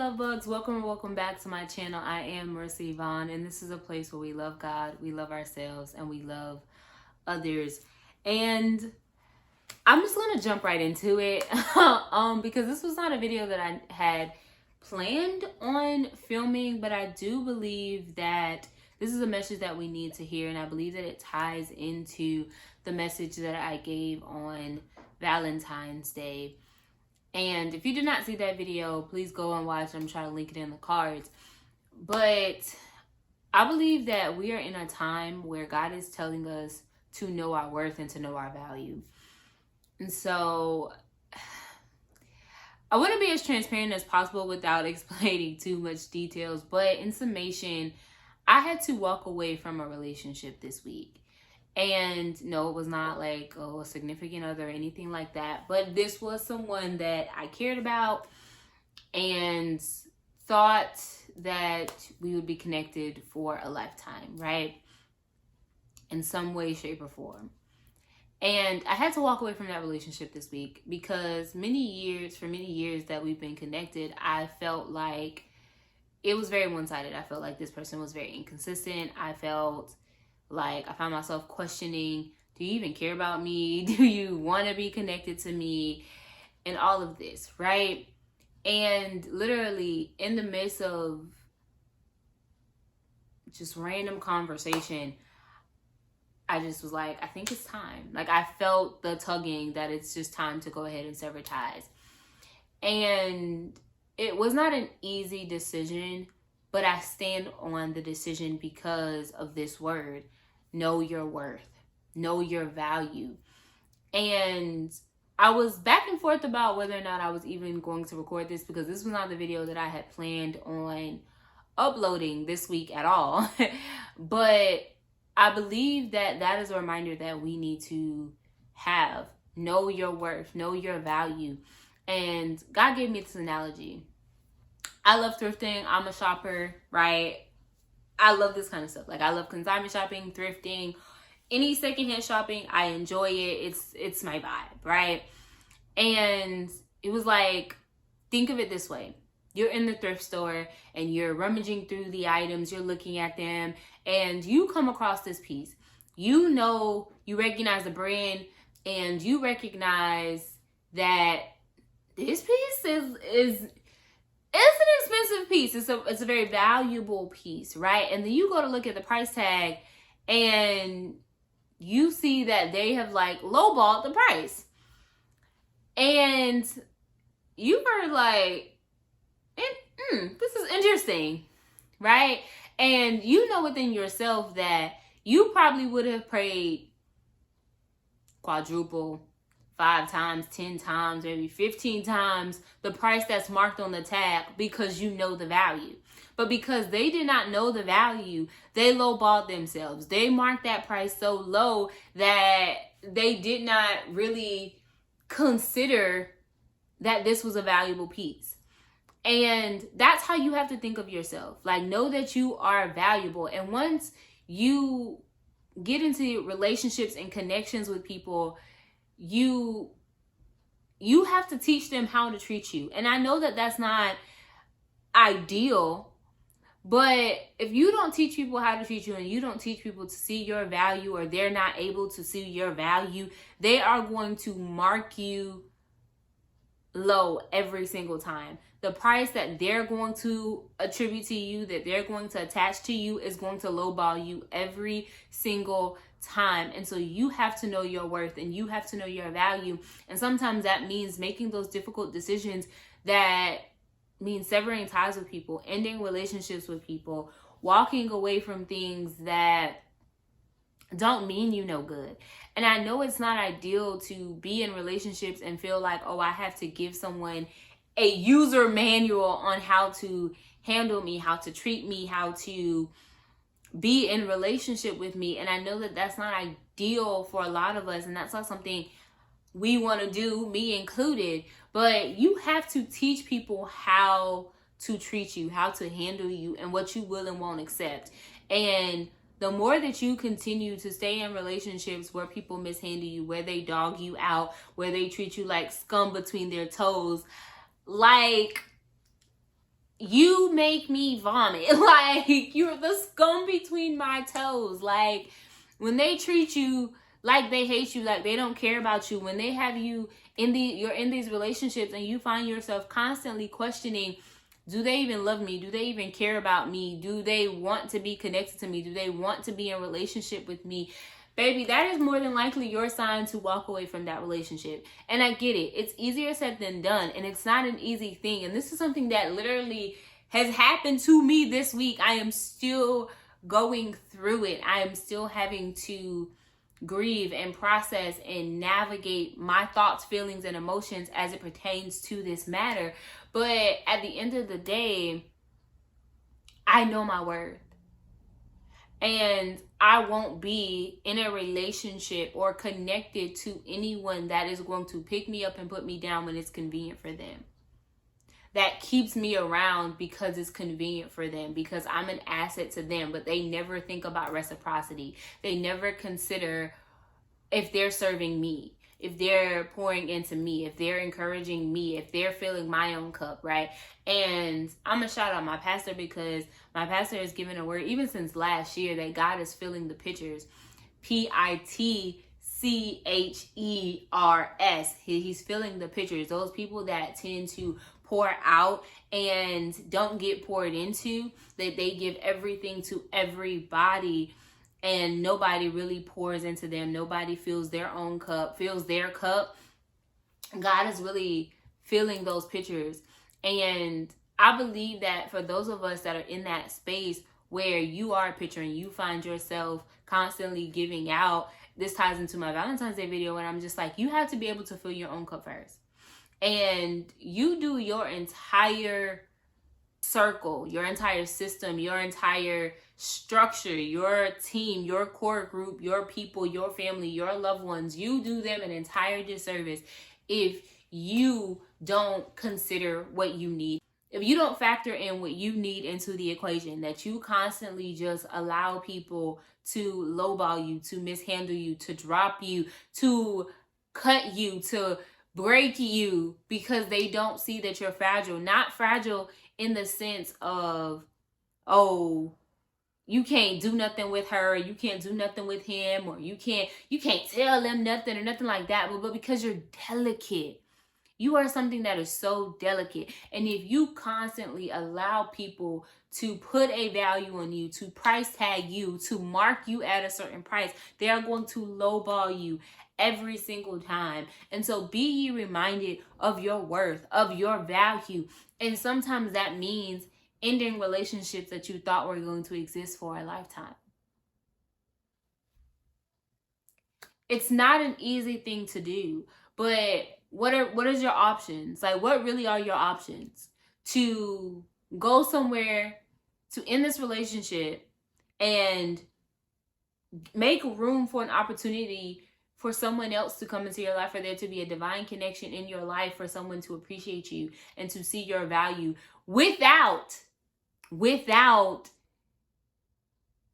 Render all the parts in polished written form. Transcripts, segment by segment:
love bugs. Welcome back to my channel. I am Mercy Yvonne, and this is a place where we love God, we love ourselves, and we love others. And I'm just gonna jump right into it because this was not a video that I had planned on filming, but I do believe that this is a message that we need to hear, and I believe that it ties into the message that I gave on Valentine's Day. And if you did not see that video, please go and watch. I'm trying to link it in the cards. But I believe that we are in a time where God is telling us to know our worth and to know our value. And so I want to be as transparent as possible without explaining too much details. But in summation, I had to walk away from a relationship this week. And no, it was not like a significant other or anything like that. But this was someone that I cared about and thought that we would be connected for a lifetime, right? In some way, shape, or form. And I had to walk away from that relationship this week because for many years that we've been connected, I felt like it was very one-sided. I felt like this person was very inconsistent. I felt like I found myself questioning, do you even care about me? Do you want to be connected to me? And all of this, right? And literally in the midst of just random conversation, I just was like, I think it's time. Like I felt the tugging that it's just time to go ahead and sever ties. And it was not an easy decision, but I stand on the decision because of this word. Know your worth, know your value. And I was back and forth about whether or not I was even going to record this because this was not the video that I had planned on uploading this week at all. But I believe that that is a reminder that we need to have. Know your worth, know your value. And God gave me this analogy. I love thrifting. I'm a shopper, right? I love this kind of stuff. Like I love consignment shopping, thrifting, any secondhand shopping. I enjoy it. It's my vibe, right? And it was like, think of it this way. You're in the thrift store and you're rummaging through the items. You're looking at them and you come across this piece. You know, you recognize the brand and you recognize that this piece is it's an expensive piece. It's a very valuable piece, right? And then you go to look at the price tag and you see that they have like lowballed the price. And you are like, this is interesting, right? And you know within yourself that you probably would have paid quadruple, 5 times, 10 times, maybe 15 times the price that's marked on the tag because you know the value. But because they did not know the value, they lowballed themselves. They marked that price so low that they did not really consider that this was a valuable piece. And that's how you have to think of yourself. Like, know that you are valuable. And once you get into relationships and connections with people, you have to teach them how to treat you. And I know that that's not ideal, but if you don't teach people how to treat you and you don't teach people to see your value, or they're not able to see your value, they are going to mark you low every single time. The price that they're going to attribute to you, that they're going to attach to you, is going to lowball you every single time. And so you have to know your worth and you have to know your value. And sometimes that means making those difficult decisions that mean severing ties with people, ending relationships with people, walking away from things that don't mean you no good. And I know it's not ideal to be in relationships and feel like, oh, I have to give someone a user manual on how to handle me, how to treat me, how to be in relationship with me. And I know that that's not ideal for a lot of us, and that's not something we want to do, me included. But you have to teach people how to treat you, how to handle you, and what you will and won't accept. And the more that you continue to stay in relationships where people mishandle you, where they dog you out, where they treat you like scum between their toes, like you make me vomit. Like, you're the scum between my toes. Like, when they treat you like they hate you, like they don't care about you, when they have you you're in these relationships and you find yourself constantly questioning, do they even love me? Do they even care about me? Do they want to be connected to me? Do they want to be in a relationship with me? Baby, that is more than likely your sign to walk away from that relationship. And I get it. It's easier said than done. And it's not an easy thing. And this is something that literally has happened to me this week. I am still going through it. I am still having to grieve and process and navigate my thoughts, feelings, and emotions as it pertains to this matter. But at the end of the day, I know my worth. And I won't be in a relationship or connected to anyone that is going to pick me up and put me down when it's convenient for them. That keeps me around because it's convenient for them, because I'm an asset to them, but they never think about reciprocity. They never consider if they're serving me, if they're pouring into me, if they're encouraging me, if they're filling my own cup, right? And I'm going to shout out my pastor, because my pastor has given a word even since last year that God is filling the pitchers. Pitchers. He's filling the pitchers. Those people that tend to pour out and don't get poured into, that they give everything to everybody and nobody really pours into them. Nobody fills their own cup, fills their cup. God is really filling those pitchers. And I believe that for those of us that are in that space where you are a pitcher and you find yourself constantly giving out, this ties into my Valentine's Day video, and I'm just like, you have to be able to fill your own cup first. And you do your entire circle, your entire system, your entire structure, your team, your core group, your people, your family, your loved ones, you do them an entire disservice if you don't consider what you need. If you don't factor in what you need into the equation, that you constantly just allow people to lowball you, to mishandle you, to drop you, to cut you, to break you because they don't see that you're fragile. Not fragile in the sense of, oh, you can't do nothing with her, or you can't do nothing with him, or you can't tell them nothing or nothing like that, but because you're delicate. You are something that is so delicate. And if you constantly allow people to put a value on you, to price tag you, to mark you at a certain price, they are going to lowball you every single time. And so be ye reminded of your worth, of your value. And sometimes that means ending relationships that you thought were going to exist for a lifetime. It's not an easy thing to do, but what is your options? Like, what really are your options? To go somewhere, to end this relationship and make room for an opportunity for someone else to come into your life, for there to be a divine connection in your life, for someone to appreciate you and to see your value without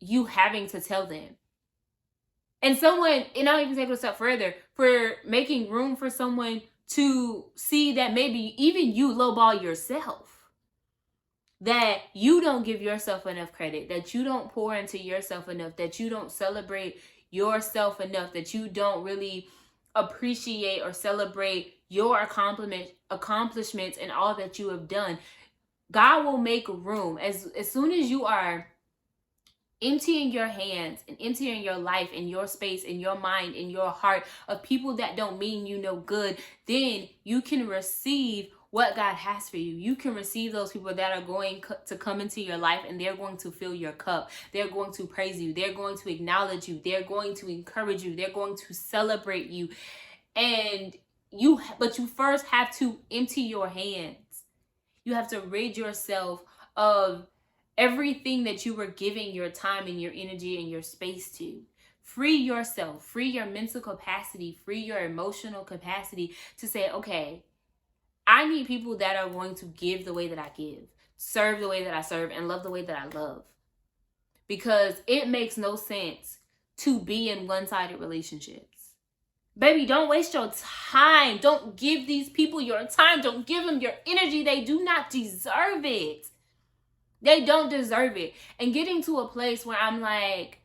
you having to tell them. And I'll even take it a step further, for making room for someone to see that maybe even you lowball yourself, that you don't give yourself enough credit, that you don't pour into yourself enough, that you don't celebrate yourself enough, that you don't really appreciate or celebrate your accomplishments and all that you have done. God will make room as soon as you are emptying your hands and emptying your life and your space and your mind and your heart of people that don't mean you no good, then you can receive what God has for you. You can receive those people that are going to come into your life and they're going to fill your cup. They're going to praise you. They're going to acknowledge you. They're going to encourage you. They're going to celebrate you. But you first have to empty your hands. You have to rid yourself of everything that you were giving your time and your energy and your space to. Free yourself, free your mental capacity, free your emotional capacity to say, okay, I need people that are going to give the way that I give, serve the way that I serve, and love the way that I love. Because it makes no sense to be in one-sided relationships. Baby, don't waste your time. Don't give these people your time. Don't give them your energy. They do not deserve it. They don't deserve it. And getting to a place where I'm like,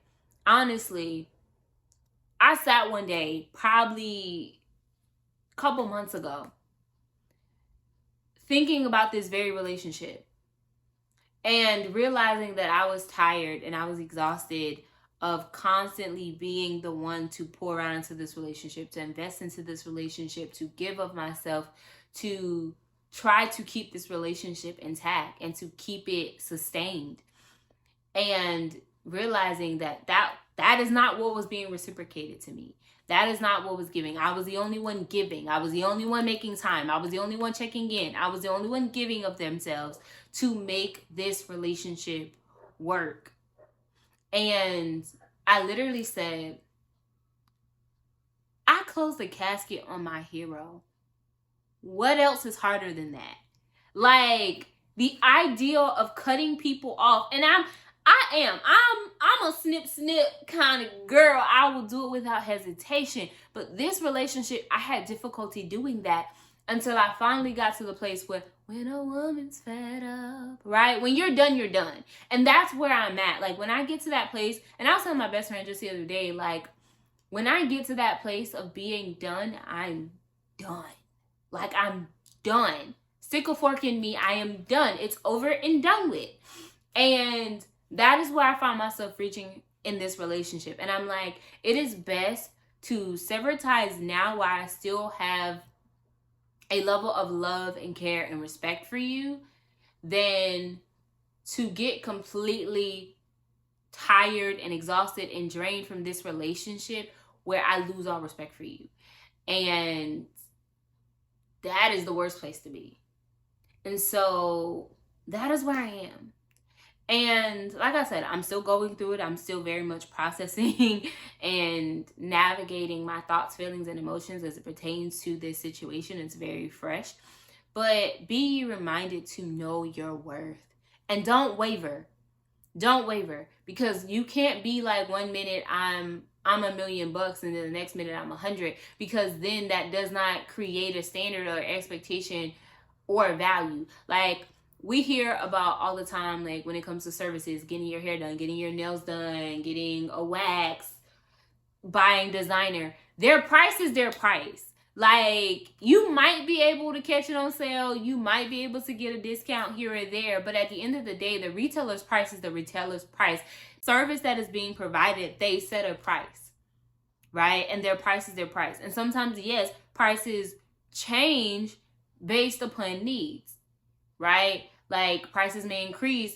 honestly, I sat one day, probably a couple months ago, thinking about this very relationship and realizing that I was tired and I was exhausted of constantly being the one to pour out into this relationship, to invest into this relationship, to give of myself, to try to keep this relationship intact and to keep it sustained. And realizing that is not what was being reciprocated to me. That is not what was giving. I was the only one giving. I was the only one making time. I was the only one checking in. I was the only one giving of themselves to make this relationship work. And I literally said, I closed the casket on my hero. What else is harder than that? Like, the idea of cutting people off, and I'm a snip kind of girl. I will do it without hesitation. But this relationship, I had difficulty doing that until I finally got to the place where, when a woman's fed up, right? When you're done, you're done. And that's where I'm at. Like, when I get to that place, and I was telling my best friend just the other day, like, when I get to that place of being done, I'm done. Like, I'm done. Stick a fork in me, I am done. It's over and done with. And that is where I found myself reaching in this relationship. And I'm like, it is best to sever ties now while I still have a level of love and care and respect for you than to get completely tired and exhausted and drained from this relationship where I lose all respect for you. And that is the worst place to be. And so that is where I am. And like I said, I'm still going through it. I'm still very much processing and navigating my thoughts, feelings, and emotions as it pertains to this situation. It's very fresh. But be reminded to know your worth. And don't waver. Don't waver. Because you can't be like, 1 minute I'm $1 million and then the next minute I'm 100. Because then that does not create a standard or expectation or value. Like, we hear about all the time, like, when it comes to services, getting your hair done, getting your nails done, getting a wax, buying designer. Their price is their price. Like, you might be able to catch it on sale. You might be able to get a discount here or there. But at the end of the day, the retailer's price is the retailer's price. Service that is being provided, they set a price, right? And their price is their price. And sometimes, yes, prices change based upon needs, right? Like, prices may increase,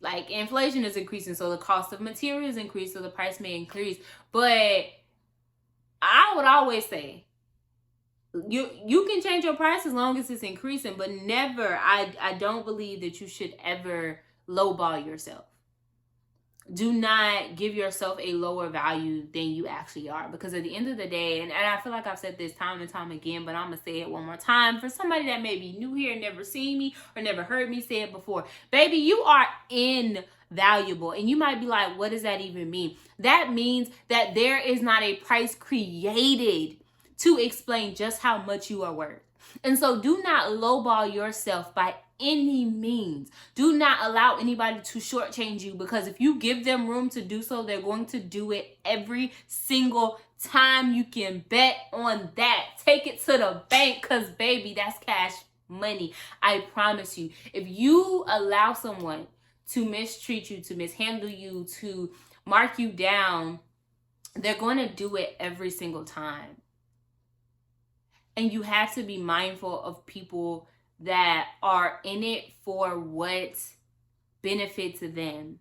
like inflation is increasing, so the cost of materials increase, so the price may increase. But I would always say, you can change your price as long as it's increasing, but never, I don't believe that you should ever lowball yourself. Do not give yourself a lower value than you actually are. Because at the end of the day, and I feel like I've said this time and time again, but I'm going to say it one more time for somebody that may be new here and never seen me or never heard me say it before. Baby, you are invaluable. And you might be like, what does that even mean? That means that there is not a price created to explain just how much you are worth. And so do not lowball yourself by any means. Do not allow anybody to shortchange you, because if you give them room to do so, they're going to do it every single time. You can bet on that. Take it to the bank, because baby, that's cash money. I promise you. If you allow someone to mistreat you, to mishandle you, to mark you down, they're going to do it every single time. And you have to be mindful of people that are in it for what benefits them.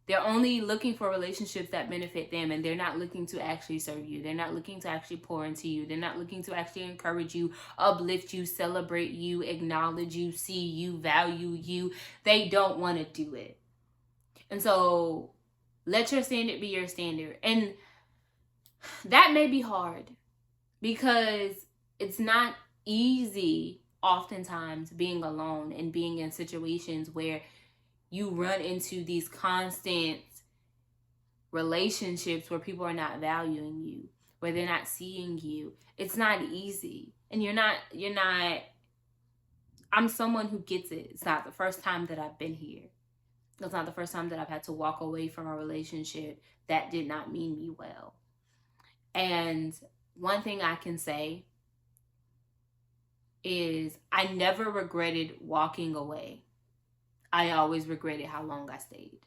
They're only looking for relationships that benefit them, and they're not looking to actually serve you. They're not looking to actually pour into you. They're not looking to actually encourage you, uplift you, celebrate you, acknowledge you, see you, value you. They don't want to do it. And so let your standard be your standard. And that may be hard, because it's not easy oftentimes being alone and being in situations where you run into these constant relationships where people are not valuing you, where they're not seeing you. It's not easy. And you're not, I'm someone who gets it. It's not the first time that I've been here. That's not the first time that I've had to walk away from a relationship that did not mean me well. And one thing I can say is I never regretted walking away. I always regretted how long I stayed.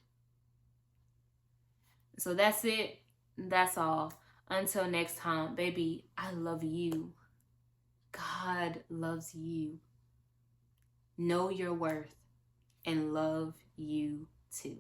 So that's it. That's all. Until next time, baby, I love you. God loves you. Know your worth and love you too.